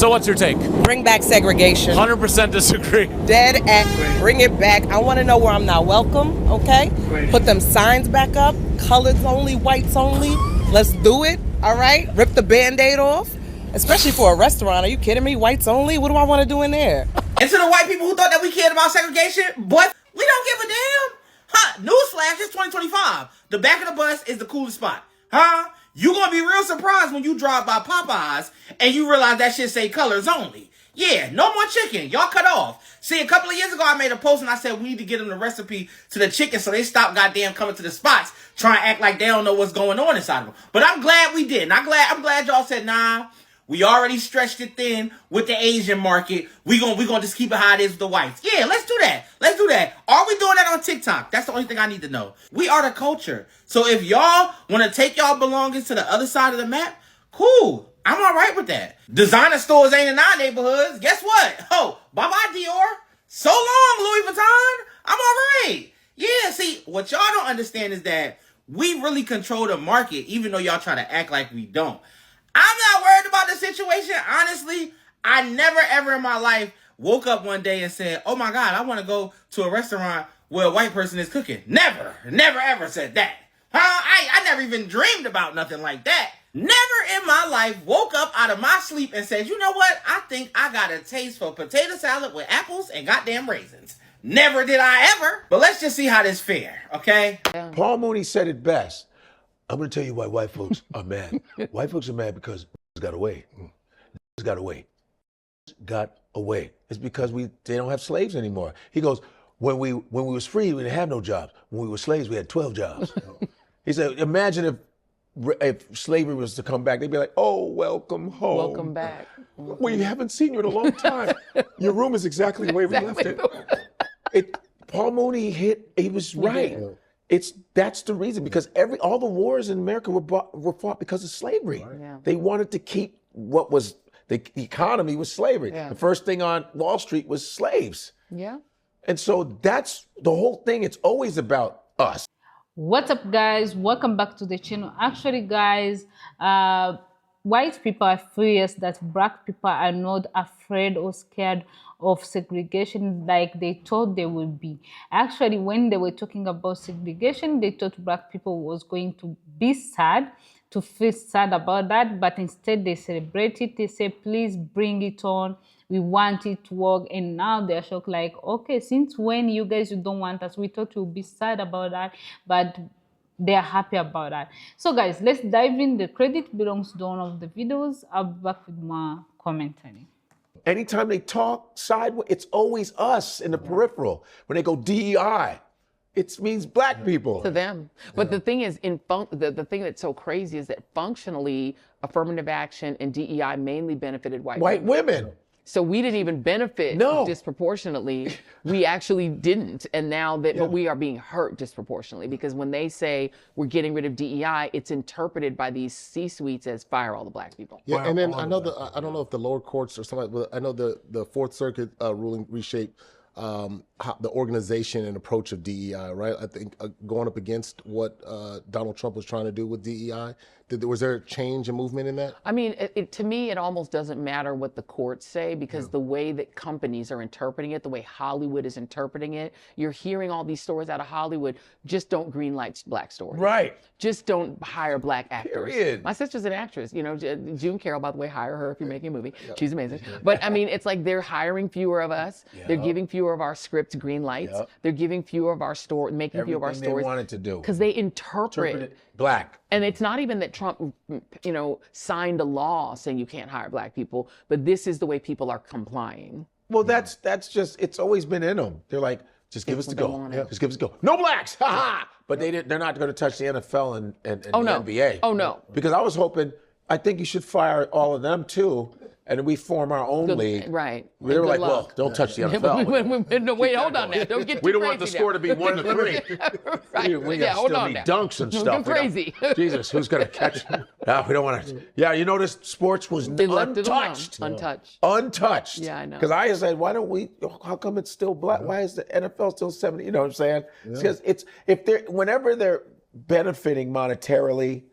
So what's your take? Bring back segregation. 100% disagree. Dead at bring it back. I want to know where I'm not welcome, okay? Put them signs back up. Colors only, whites only. Let's do it, all right? Rip the Band-Aid off. Especially for a restaurant. Are you kidding me? Whites only? What do I want to do in there? And to the white people who thought that we cared about segregation, boy, we don't give a damn. Huh? Newsflash, it's 2025. The back of the bus is the coolest spot. Huh? You gonna be real surprised when you drive by Popeyes and you realize that shit say colors only. Yeah, no more chicken. Y'all cut off. See, a couple of years ago, I made a post and I said we need to get them the recipe to the chicken so they stop goddamn coming to the spots trying to act like they don't know what's going on inside of them. But I'm glad we did. And I'm glad y'all said, nah, we already stretched it thin with the Asian market. We gonna just keep it how it is with the whites. Yeah, let's do that. Let's do that. Are we doing that on TikTok? That's the only thing I need to know. We are the culture. So if y'all want to take y'all belongings to the other side of the map, cool. I'm all right with that. Designer stores ain't in our neighborhoods. Guess what? Oh, bye-bye, Dior. So long, Louis Vuitton. I'm all right. Yeah, see, what y'all don't understand is that we really control the market, even though y'all try to act like we don't. I'm not worried about the situation. Honestly, I never ever in my life woke up one day and said, oh my God, I want to go to a restaurant where a white person is cooking. Never ever said that. I never even dreamed about nothing like that. Never in my life woke up out of my sleep and said, you know what? I think I got a taste for potato salad with apples and goddamn raisins. Never did I ever. But let's just see how this fare, okay? Paul Mooney said it best. I'm going to tell you why white folks are mad. White folks are mad because got away. Got away. Got away. It's because they don't have slaves anymore. He goes, when we was free, we didn't have no jobs. When we were slaves, we had 12 jobs. He said, imagine if slavery was to come back, they'd be like, oh, welcome home. Welcome back. We haven't seen you in a long time. Your room is exactly the way we left it. Paul Mooney he was right. That's the reason, because all the wars in America were fought because of slavery. Right. Yeah. They wanted to keep what was the economy was slavery. Yeah. The first thing on Wall Street was slaves. Yeah. And so that's the whole thing. It's always about us. What's up, guys? Welcome back to the channel. Actually, guys, white people are furious that black people are not afraid or scared of segregation like they thought they would be. Actually, when they were talking about segregation, they thought black people was going to be sad, to feel sad about that, but instead they celebrate it. They say, please bring it on. We want it to work. And now they're shocked, like, okay, since when you guys don't want us? We thought you'd be sad about that, but they're happy about that. So guys, let's dive in. The credit belongs to one of the videos. I'll be back with more commentary. Anytime they talk sideways, it's always us in the peripheral. When they go DEI, it means black people. To them. But the thing is, the thing that's so crazy is that functionally, affirmative action and DEI mainly benefited white women. So we didn't even benefit disproportionately. We actually didn't. And now that but we are being hurt disproportionately, because when they say we're getting rid of DEI, it's interpreted by these C-suites as fire all the black people. Yeah, and then I know I don't know if the lower courts or something, but I know the Fourth Circuit ruling reshaped how the organization and approach of DEI, right? I think going up against what Donald Trump was trying to do with DEI, was there a change and movement in that? I mean, to me, it almost doesn't matter what the courts say, because the way that companies are interpreting it, the way Hollywood is interpreting it, you're hearing all these stories out of Hollywood, just don't greenlight black stories. Right. Just don't hire black actors. Period. My sister's an actress, you know, June Carroll, by the way, hire her if you're making a movie. She's amazing. But I mean, it's like they're hiring fewer of us. They're giving fewer of our scripts green lights. They're giving fewer of our making fewer of our stories. They wanted to do. Because they interpret it black. And it's not even that Trump, you know, signed a law saying you can't hire black people, but this is the way people are complying. Well, that's just, it's always been in them. They're like, just give us the go. Just give us the go. No blacks, ha ha! But they're not going to touch the NFL and the NBA. Oh, no. Because I was hoping, I think you should fire all of them too, and then we form our own league. Right. They were like, well, don't touch the NFL. No, wait, hold on now. Don't get too We don't want the score to be 1-3. Right. We got still need dunks and stuff. Don't go crazy. Jesus, who's going to catch? No, we don't want to. Yeah, you notice sports was untouched. Untouched. Yeah, I know. Because I said, why don't we, how come it's still black? Why is the NFL still 70? You know what I'm saying? Because whenever they're benefiting monetarily,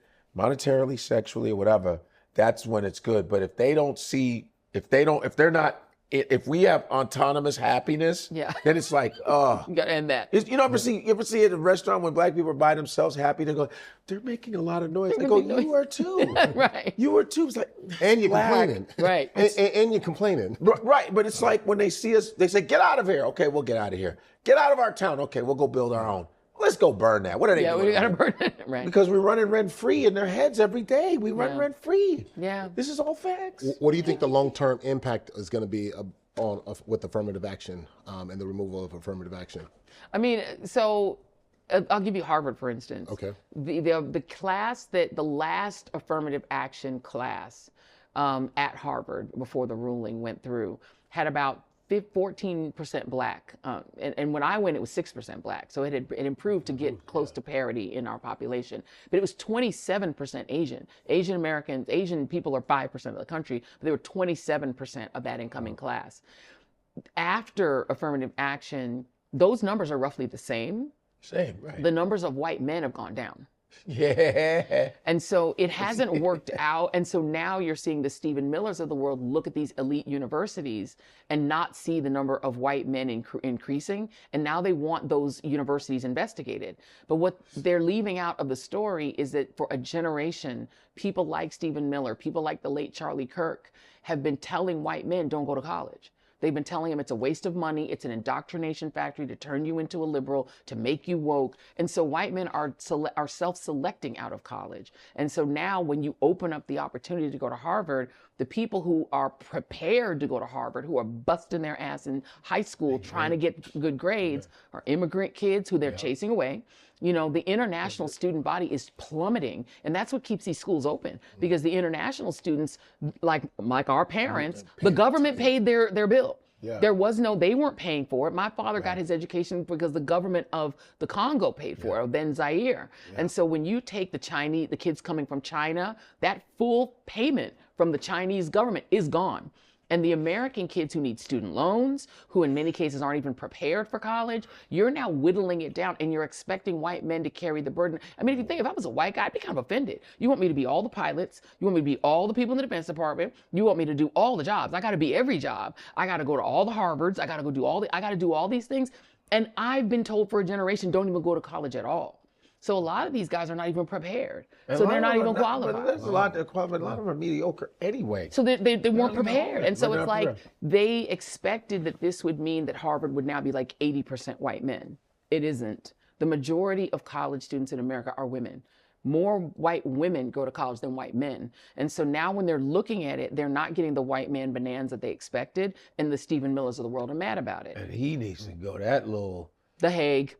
sexually, or whatever, that's when it's good. But if they don't see If they're not, if we have autonomous happiness, then it's like, oh. You gotta end that. You ever see at a restaurant when black people are by themselves happy, they go, they're making a lot of noise. They go, you are too. Right. You are too. It's like, and you're complaining. Right. And you're complaining. Right, but it's like when they see us, they say, get out of here. Okay, we'll get out of here. Get out of our town. Okay, we'll go build our own. Let's go burn that. What are they doing? Yeah, we gotta burn it. Right. Because we're running rent-free in their heads every day. We run rent-free. Yeah. This is all facts. What do you think the long-term impact is going to be with affirmative action and the removal of affirmative action? I mean, so I'll give you Harvard, for instance. Okay. The class the last affirmative action class at Harvard before the ruling went through had about 14% black, and when I went, it was 6% black. So it improved to get close to parity in our population. But it was 27% Asian. Asian Americans, Asian people are 5% of the country, but they were 27% of that incoming class. After affirmative action, those numbers are roughly the same. Same, right. The numbers of white men have gone down. Yeah. And so it hasn't worked out. And so now you're seeing the Stephen Millers of the world look at these elite universities and not see the number of white men increasing. And now they want those universities investigated. But what they're leaving out of the story is that for a generation, people like Stephen Miller, people like the late Charlie Kirk, have been telling white men, don't go to college. They've been telling him it's a waste of money. It's an indoctrination factory to turn you into a liberal, to make you woke. And so white men are self-selecting out of college. And so now when you open up the opportunity to go to Harvard, the people who are prepared to go to Harvard, who are busting their ass in high school trying to get good grades, are immigrant kids who they're chasing away. You know, the international student body is plummeting, and that's what keeps these schools open, because the international students, like our parents, the government paid their bill. Yeah. There was they weren't paying for it. My father got his education because the government of the Congo paid for it, then Zaire. And so when you take the kids coming from China, that full payment from the Chinese government is gone. And the American kids who need student loans, who in many cases aren't even prepared for college, you're now whittling it down, and you're expecting white men to carry the burden. I mean, if I was a white guy, I'd be kind of offended. You want me to be all the pilots. You want me to be all the people in the Defense Department. You want me to do all the jobs. I got to be every job. I got to go to all the Harvards. I got to do all these things. And I've been told for a generation, don't even go to college at all. So a lot of these guys are not even prepared. So they're not even qualified. But there's a lot of them are mediocre anyway. So they weren't prepared. And so it's like they expected that this would mean that Harvard would now be like 80% white men. It isn't. The majority of college students in America are women. More white women go to college than white men. And so now when they're looking at it, they're not getting the white man bonanza they expected. And the Stephen Millers of the world are mad about it. And he needs to go The Hague.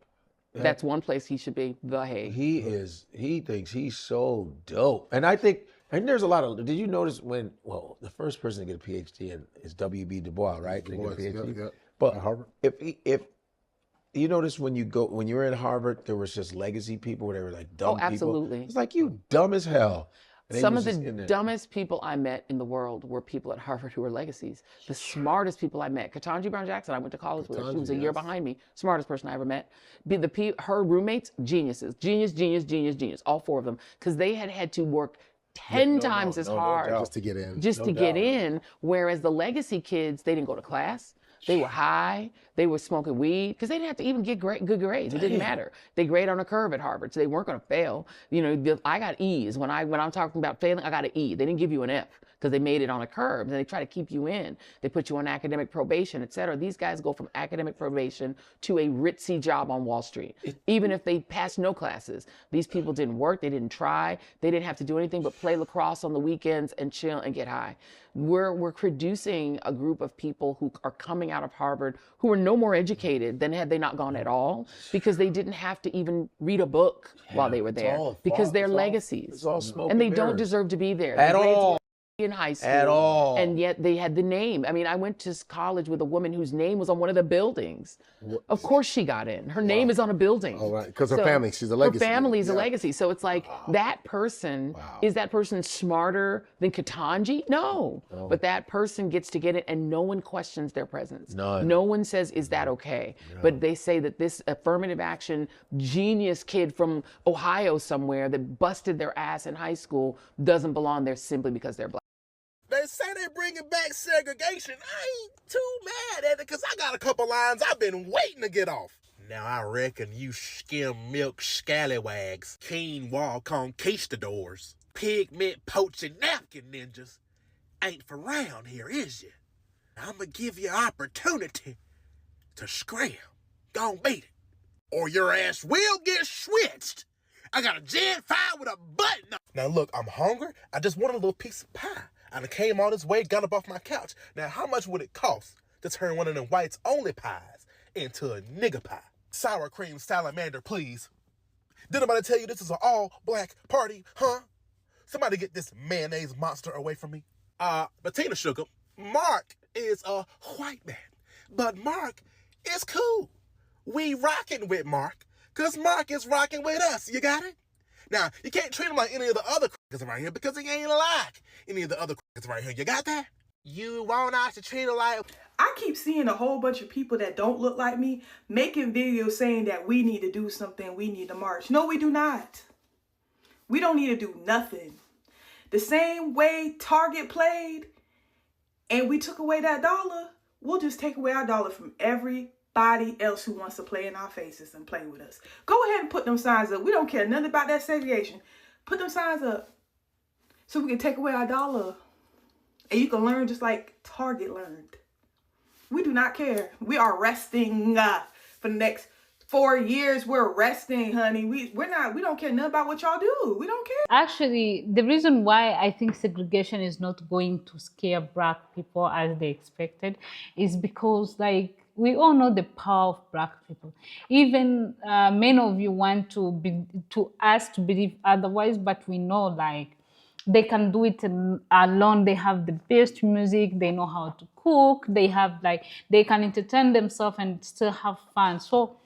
That's one place he should be, The Hague. He thinks he's so dope. And I think, there's a lot of, did you notice the first person to get a PhD is W.B. Du Bois, right? Du Bois, yeah. But at Harvard. If you notice when you were in Harvard, there was just legacy people where they were like dumb people. Oh, absolutely. It's like, you dumb as hell. Some of the dumbest people I met in the world were people at Harvard who were legacies. The smartest people I met, Ketanji Brown Jackson, I went to college with her. She was a year behind me. Smartest person I ever met. Her roommates, geniuses. Genius, all four of them. Because they had to work 10 times as hard. Just to get in. Get in. Whereas the legacy kids, they didn't go to class. They were high. They were smoking weed because they didn't have to even get good grades. It didn't matter. They grade on a curve at Harvard, so they weren't going to fail. You know, I got E's. When I'm talking about failing, I got an E. They didn't give you an F because they made it on a curve, and they try to keep you in. They put you on academic probation, et cetera. These guys go from academic probation to a ritzy job on Wall Street, even if they passed no classes. These people didn't work. They didn't try. They didn't have to do anything but play lacrosse on the weekends and chill and get high. We're producing a group of people who are coming out of Harvard who are no more educated than had they not gone at all, because they didn't have to even read a book while they were there, because they're legacies. It's all smoke and they and don't mirrors. deserve to be there. At The grades all. were in high school. At all. And yet they had the name. I mean, I went to college with a woman whose name was on one of the buildings. Of course she got in. Her name is on a building. Oh, right. Because her family, she's a legacy. Her family's a legacy. So it's like, that person, is that person smarter than Ketanji? No. But that person gets to get it, and no one questions their presence. None. No one says, is that okay? But they say that this affirmative action genius kid from Ohio somewhere that busted their ass in high school doesn't belong there simply because they're black. They say they bringing back segregation, I ain't too mad at it because I got a couple lines I've been waiting to get off. Now I reckon you skim milk scallywags, quinoa conquistadors, pigment poaching napkin ninjas ain't for round here, is you? I'ma give you opportunity to scram. Gon' beat it. Or your ass will get switched. I got a Gen 5 with a button. Now look, I'm hungry. I just want a little piece of pie. I done came all this way, got up off my couch. Now how much would it cost to turn one of them whites only pies into a nigga pie? Sour cream salamander, please. Did anybody tell you this is an all-black party, huh? Somebody get this mayonnaise monster away from me. Bettina Sugar, Mark is a white man, but Mark is cool. We rocking with Mark, cause Mark is rocking with us, you got it? Now, you can't treat him like any of the other crackers around here because he ain't like any of the other crackers around here, you got that? You want us to treat him like... I keep seeing a whole bunch of people that don't look like me making videos saying that we need to do something, we need to march. No, we do not. We don't need to do nothing. The same way Target played and we took away that dollar, we'll just take away our dollar from everybody else who wants to play in our faces and play with us. Go ahead and put them signs up. We don't care nothing about that segregation. Put them signs up so we can take away our dollar. And you can learn just like Target learned. We do not care. We are resting for the next 4 years. We're resting, honey. We don't care nothing about what y'all do. We don't care. Actually, the reason why I think segregation is not going to scare Black people as they expected is because, like, we all know the power of Black people. Even many of you want to us to believe otherwise, but we know, like, they can do it alone. They have the best music. They know how to cook. They can entertain themselves and still have fun. So,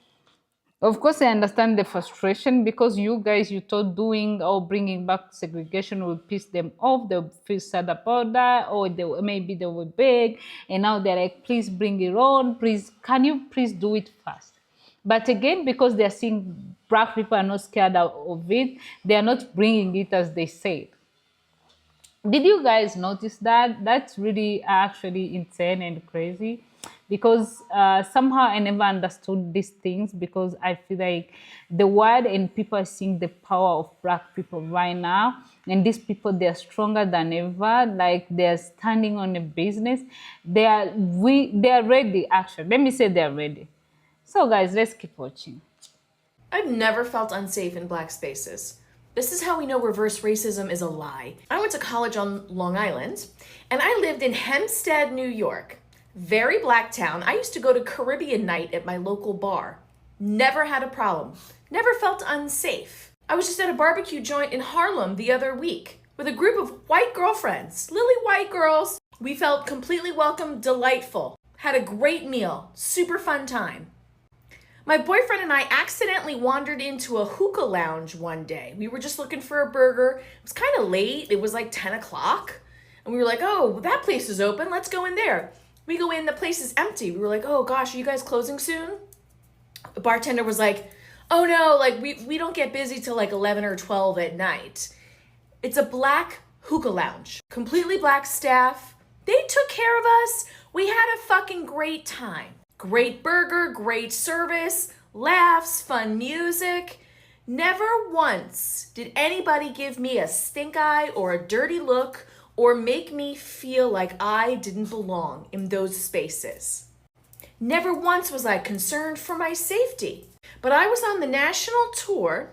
of course, I understand the frustration because you guys, you thought doing or bringing back segregation will piss them off. They'll feel sad about that, or maybe they will beg, and now they're like, please bring it on. Please, can you please do it fast? But again, because they're seeing Black people are not scared of it, they are not bringing it as they said. Did you guys notice that? That's really actually insane and crazy because somehow I never understood these things because I feel like the world and people are seeing the power of Black people right now. And these people, they're stronger than ever. Like they're standing on a business. They are ready, actually. Let me say they're ready. So guys, let's keep watching. I've never felt unsafe in Black spaces. This is how we know reverse racism is a lie. I went to college on Long Island, and I lived in Hempstead, New York. Very Black town. I used to go to Caribbean night at my local bar. Never had a problem. Never felt unsafe. I was just at a barbecue joint in Harlem the other week with a group of white girlfriends, lily white girls. We felt completely welcome, delightful. Had a great meal, super fun time. My boyfriend and I accidentally wandered into a hookah lounge one day. We were just looking for a burger. It was kind of late. It was like 10 o'clock. And we were like, oh, that place is open. Let's go in there. We go in, the place is empty. We were like, oh gosh, are you guys closing soon? The bartender was like, oh no, like we don't get busy till like 11 or 12 at night. It's a Black hookah lounge. Completely Black staff. They took care of us. We had a fucking great time. Great burger, great service, laughs, fun music. Never once did anybody give me a stink eye or a dirty look or make me feel like I didn't belong in those spaces. Never once was I concerned for my safety. But I was on the national tour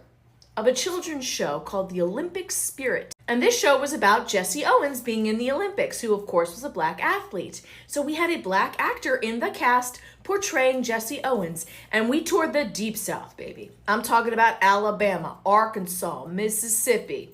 of a children's show called The Olympic Spirit. And this show was about Jesse Owens being in the Olympics, who of course was a Black athlete. So we had a Black actor in the cast portraying Jesse Owens. And we toured the Deep South, baby. I'm talking about Alabama, Arkansas, Mississippi.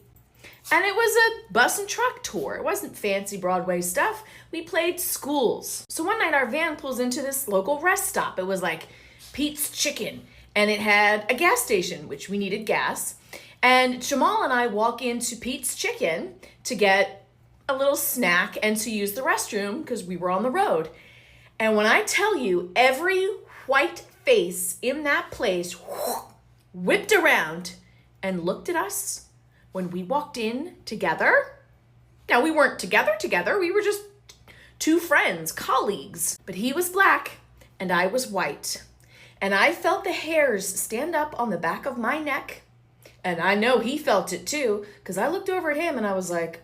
And it was a bus and truck tour. It wasn't fancy Broadway stuff. We played schools. So one night our van pulls into this local rest stop. It was like Pete's Chicken. And it had a gas station, which we needed gas. And Jamal and I walk into Pete's Chicken to get a little snack and to use the restroom because we were on the road. And when I tell you, every white face in that place whipped around and looked at us when we walked in together. Now, we weren't together. We were just 2 friends, colleagues, but he was black and I was white. And I felt the hairs stand up on the back of my neck. And I know he felt it too, because I looked over at him and I was like,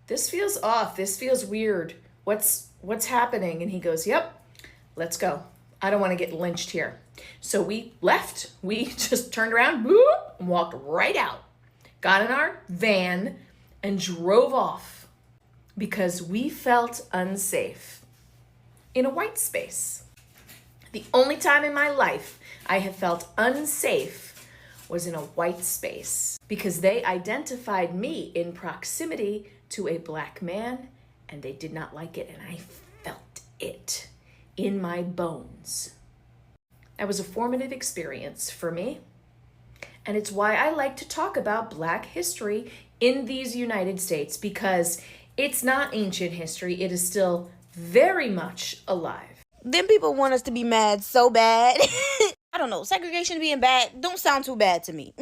this feels off. This feels weird. What's happening? And he goes, yep, let's go. I don't want to get lynched here. So we left. We just turned around, boop, and walked right out. Got in our van and drove off because we felt unsafe in a white space. The only time in my life I have felt unsafe was in a white space because they identified me in proximity to a black man and they did not like it, and I felt it in my bones. That was a formative experience for me. And it's why I like to talk about Black history in these United States, because it's not ancient history. It is still very much alive. Then people want us to be mad so bad. I don't know. Segregation being bad don't sound too bad to me.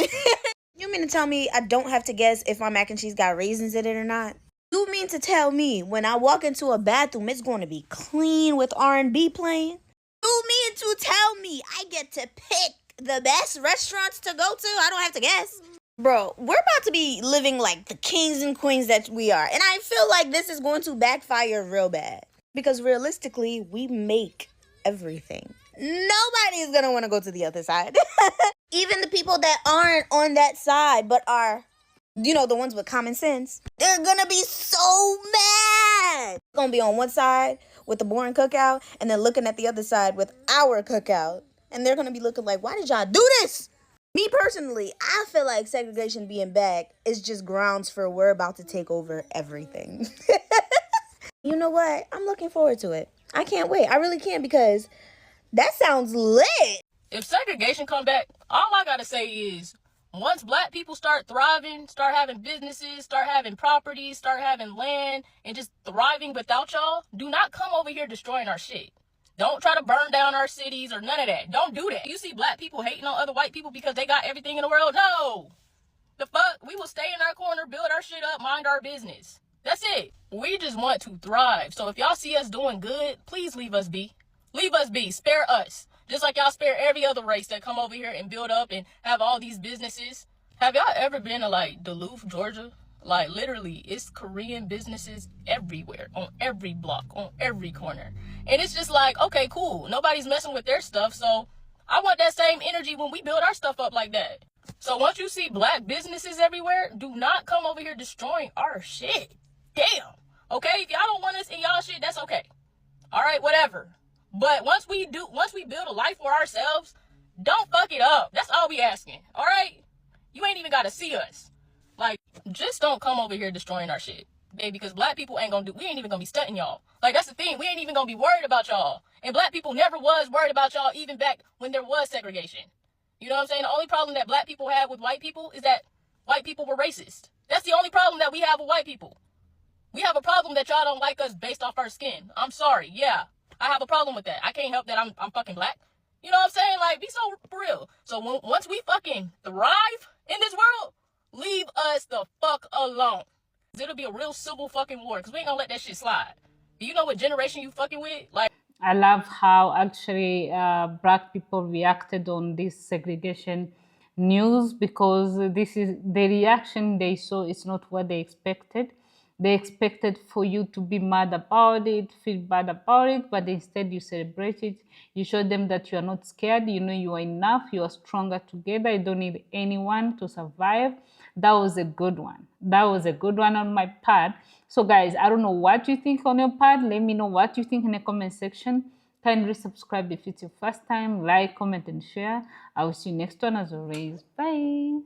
You mean to tell me I don't have to guess if my mac and cheese got raisins in it or not? You mean to tell me when I walk into a bathroom, it's going to be clean with R&B playing? You mean to tell me I get to pick the best restaurants to go to? I don't have to guess. Bro, we're about to be living like the kings and queens that we are. And I feel like this is going to backfire real bad. Because realistically, we make everything. Nobody's going to want to go to the other side. Even the people that aren't on that side but are, you know, the ones with common sense, they're going to be so mad. Going to be on one side with the boring cookout and then looking at the other side with our cookout. And they're going to be looking like, why did y'all do this? Me personally, I feel like segregation being back is just grounds for we're about to take over everything. You know what? I'm looking forward to it. I can't wait. I really can't, because that sounds lit. If segregation come back, all I gotta say is, once Black people start thriving, start having businesses, start having properties, start having land, and just thriving without y'all, do not come over here destroying our shit. Don't try to burn down our cities or none of that. Don't do that. You see Black people hating on other white people because they got everything in the world? No. The fuck? We will stay in our corner, build our shit up, mind our business. That's it. We just want to thrive. So if y'all see us doing good, please leave us be. Leave us be. Spare us. Just like y'all spare every other race that come over here and build up and have all these businesses. Have y'all ever been to like Duluth, Georgia? Like literally, it's Korean businesses everywhere, on every block, on every corner. And it's just like, okay, cool. Nobody's messing with their stuff. So I want that same energy when we build our stuff up like that. So once you see Black businesses everywhere, do not come over here destroying our shit. Damn. Okay, if y'all don't want us in y'all shit, that's okay. All right, whatever. But once we build a life for ourselves, don't fuck it up. That's all we asking. All right? You ain't even got to see us. Like, just don't come over here destroying our shit. Baby, because Black people we ain't even gonna be stunting y'all. Like, that's the thing. We ain't even gonna be worried about y'all. And Black people never was worried about y'all, even back when there was segregation. You know what I'm saying? The only problem that Black people have with white people is that white people were racist. That's the only problem that we have with white people. We have a problem that y'all don't like us based off our skin. I'm sorry. Yeah, I have a problem with that. I can't help that I'm fucking Black. You know what I'm saying? Like, be so for real. So once we fucking thrive in this world, leave us the fuck alone. It'll be a real civil fucking war, because we ain't gonna let that shit slide. Do you know what generation you fucking with? Like, I love how actually Black people reacted on this segregation news, because this is the reaction they saw. It's not what they expected. They expected for you to be mad about it, feel bad about it, but instead you celebrate it. You show them that you are not scared. You know you are enough. You are stronger together. You don't need anyone to survive. That was a good one. That was a good one on my part. So guys, I don't know what you think on your part. Let me know what you think in the comment section. Kindly subscribe if it's your first time. Like, comment, and share. I will see you next one as always. Bye.